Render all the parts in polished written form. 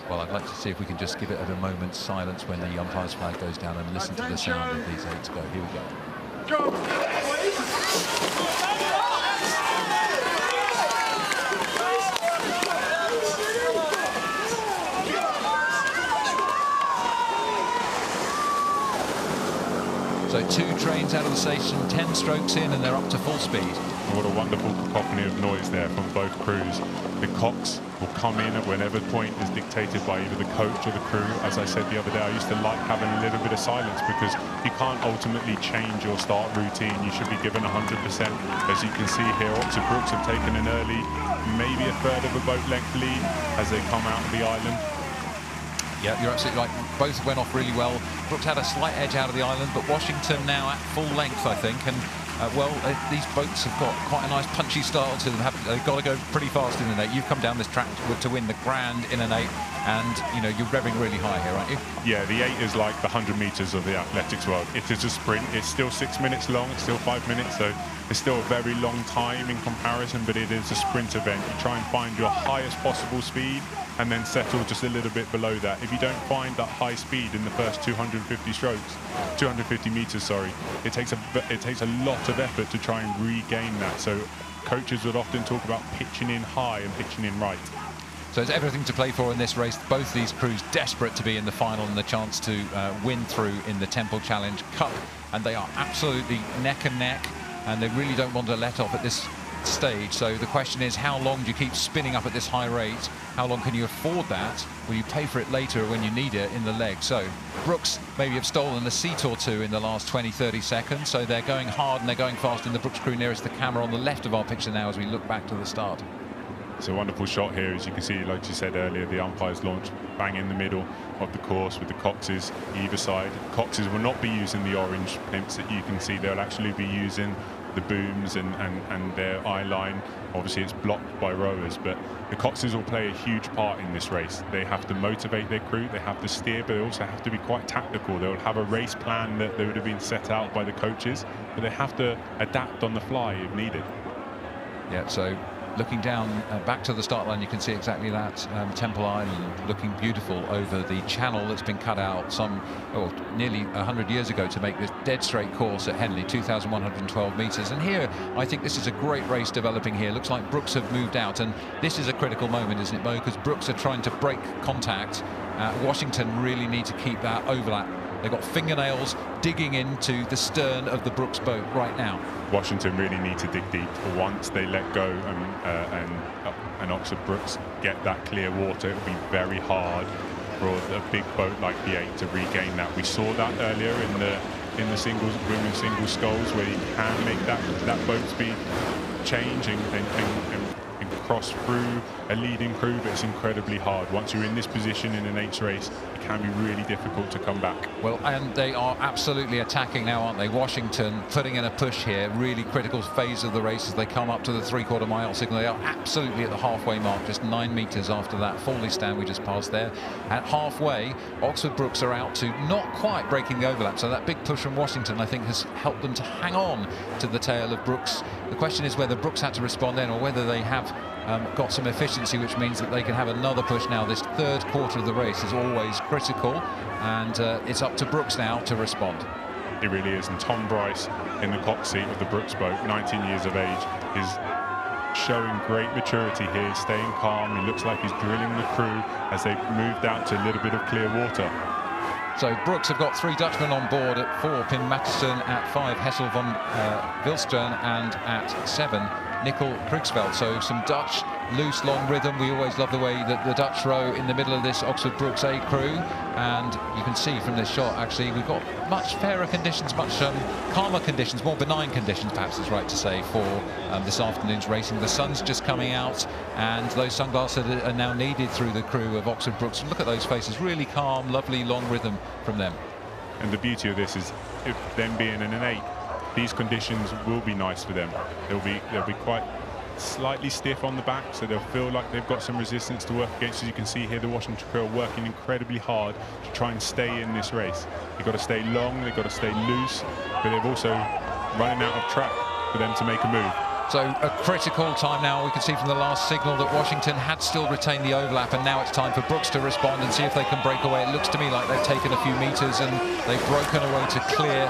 Well, I'd like to see if we can just give it a moment's silence when the umpire's flag goes down and listen to the sound of these eights go. Here we go. So 2 trains out of the station, 10 strokes in, and they're up to full speed. What a wonderful cacophony of noise there from both crews. The cocks will come in at whenever point is dictated by either the coach or the crew. As I said the other day, I used to like having a little bit of silence because you can't ultimately change your start routine. You should be given 100%. As you can see here, Oxford Brookes have taken an early, maybe a third of a boat length lead as they come out of the island. Yeah, you're absolutely right. Both went off really well. Brookes had a slight edge out of the island, but Washington now at full length, I think. And these boats have got quite a nice punchy style to them. They've got to go pretty fast in an 8. You've come down this track to win the Grand in an 8, and you know you're revving really high here, aren't you? Yeah, the 8 is like the 100 meters of the athletics world. It is a sprint. It's still 6 minutes long. It's still 5 minutes, so it's still a very long time in comparison. But it is a sprint event. You try and find your highest possible speed, and then settle just a little bit below that. If you don't find that high speed in the first 250 meters, sorry, it takes a lot of effort to try and regain that. So coaches would often talk about pitching in high and pitching in right. So there's everything to play for in this race. Both these crews desperate to be in the final and the chance to win through in the Temple Challenge Cup, and they are absolutely neck and neck, and they really don't want to let off at this stage. So the question is, how long do you keep spinning up at this high rate? How long can you afford that? Will you pay for it later when you need it in the leg? So Brookes maybe have stolen a seat or two in the last 20-30 seconds, so they're going hard and they're going fast in the Brookes crew nearest the camera on the left of our picture now as we look back to the start. It's a wonderful shot here, as you can see, like you said earlier, the umpires launch bang in the middle of the course with the coxes either side. Coxes will not be using the orange pimps that you can see. They'll actually be using the booms and their eye line. Obviously it's blocked by rowers, but the coxes will play a huge part in this race. They have to motivate their crew, they have to steer, but they also have to be quite tactical. They'll have a race plan that they would have been set out by the coaches, but they have to adapt on the fly if needed. Yeah, so looking down back to the start line, you can see exactly that. Temple Island looking beautiful over the channel that's been cut out nearly 100 years ago to make this dead straight course at Henley, 2,112 meters. And here I think this is a great race developing here. Looks like Brookes have moved out, and this is a critical moment, isn't it, Mo? Because Brookes are trying to break contact. Washington really need to keep that overlap. They've got fingernails digging into the stern of the Brookes boat right now. Washington really need to dig deep. Once they let go and Oxford Brookes get that clear water, it'll be very hard for a big boat like the 8 to regain that. We saw that earlier in the singles, women's single sculls, where you can make that boat speed change and cross through a leading crew, but it's incredibly hard. Once you're in this position in an 8's race, it can be really difficult to come back. Well, and they are absolutely attacking now, aren't they? Washington putting in a push here, really critical phase of the race as they come up to the 3/4 mile signal. They are absolutely at the halfway mark, just 9 meters after that Foley stand we just passed there. At halfway, Oxford Brookes are out to not quite breaking the overlap, so that big push from Washington, I think, has helped them to hang on to the tail of Brookes. The question is whether Brookes had to respond then, or whether they have got some efficiency, which means that they can have another push now. This 3rd quarter of the race is always critical, and it's up to Brookes now to respond. It really is, and Tom Bryce in the cock seat of the Brookes boat, 19 years of age, is showing great maturity here, staying calm. He looks like he's drilling the crew as they've moved out to a little bit of clear water. So Brookes have got 3 Dutchmen on board at 4, Pim Matteson, at 5, Hessel van Wilstern, and at 7, Nickel Krigsveld. So some Dutch loose long rhythm. We always love the way that the Dutch row in the middle of this Oxford Brookes A crew, and you can see from this shot actually we've got much fairer conditions, much calmer conditions, more benign conditions perhaps is right to say, for this afternoon's racing. The sun's just coming out, and those sunglasses are now needed through the crew of Oxford Brookes. Look at those faces, really calm, lovely long rhythm from them. And the beauty of this is, if them being in an 8, these conditions will be nice for them. They'll be quite slightly stiff on the back, so they'll feel like they've got some resistance to work against. As you can see here, the Washington crew are working incredibly hard to try and stay in this race. They've got to stay long, they've got to stay loose, but they've also running out of track for them to make a move. So a critical time now. We can see from the last signal that Washington had still retained the overlap, and now it's time for Brookes to respond and see if they can break away. It looks to me like they've taken a few meters and they've broken away to clear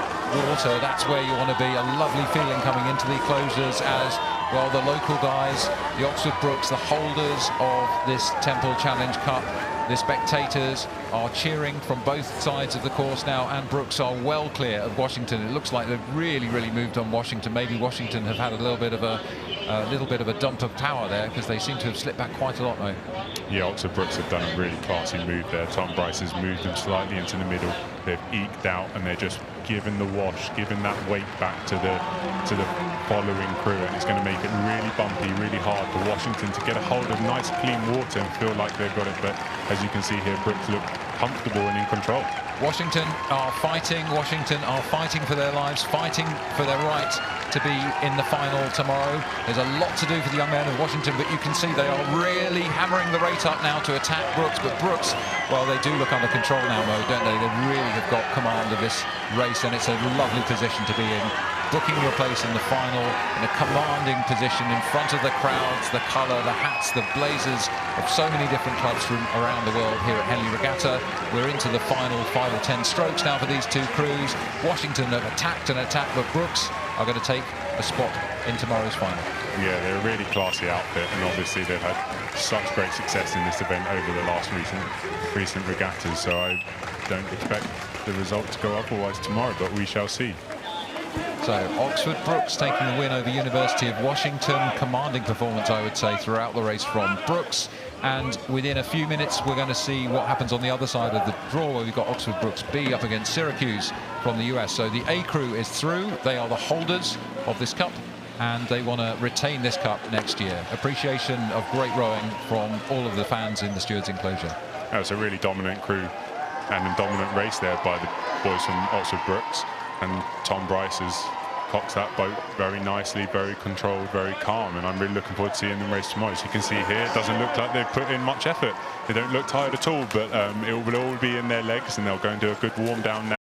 water. That's where you want to be. A lovely feeling coming into the closures as, well, the local guys, the Oxford Brookes, the holders of this Temple Challenge Cup, the spectators are cheering from both sides of the course now, and Brookes are well clear of Washington. It looks like they've really moved on Washington. Maybe Washington have had a little bit of a dump of power there, because they seem to have slipped back quite a lot now. Yeah, Oxford Brookes have done a really classy move there. Tom Bryce has moved them slightly into the middle. They've eked out, and they're just giving the wash, giving that weight back to the following crew, and it's going to make it really bumpy, really hard for Washington to get a hold of nice clean water and feel like they've got it. But as you can see here, Brookes look comfortable and in control. Washington are fighting for their lives, fighting for their right to be in the final tomorrow. There's a lot to do for the young men of Washington, but you can see they are really hammering the rate up now to attack Brookes. But Brookes, well, they do look under control now, Mo, don't they? They really have got command of this race, and it's a lovely position to be in. Booking your place in the final in a commanding position in front of the crowds, the colour, the hats, the blazers of so many different clubs from around the world here at Henley Regatta. We're into the final 5 or 10 strokes now for these two crews. Washington have attacked, but Brookes are going to take a spot in tomorrow's final. Yeah, they're a really classy outfit, and obviously they've had such great success in this event over the last recent regattas, so I don't expect the result to go otherwise tomorrow, but we shall see. So Oxford Brookes taking the win over University of Washington. Commanding performance, I would say, throughout the race from Brookes. And within a few minutes, we're going to see what happens on the other side of the draw, where we've got Oxford Brookes B up against Syracuse from the US. So the A crew is through. They are the holders of this cup, and they want to retain this cup next year. Appreciation of great rowing from all of the fans in the stewards' enclosure. That was a really dominant crew and a dominant race there by the boys from Oxford Brookes. And Tom Bryce has cocked that boat very nicely, very controlled, very calm, and I'm really looking forward to seeing them race tomorrow. As you can see here, it doesn't look like they've put in much effort. They don't look tired at all, but it will all be in their legs, and they'll go and do a good warm down now.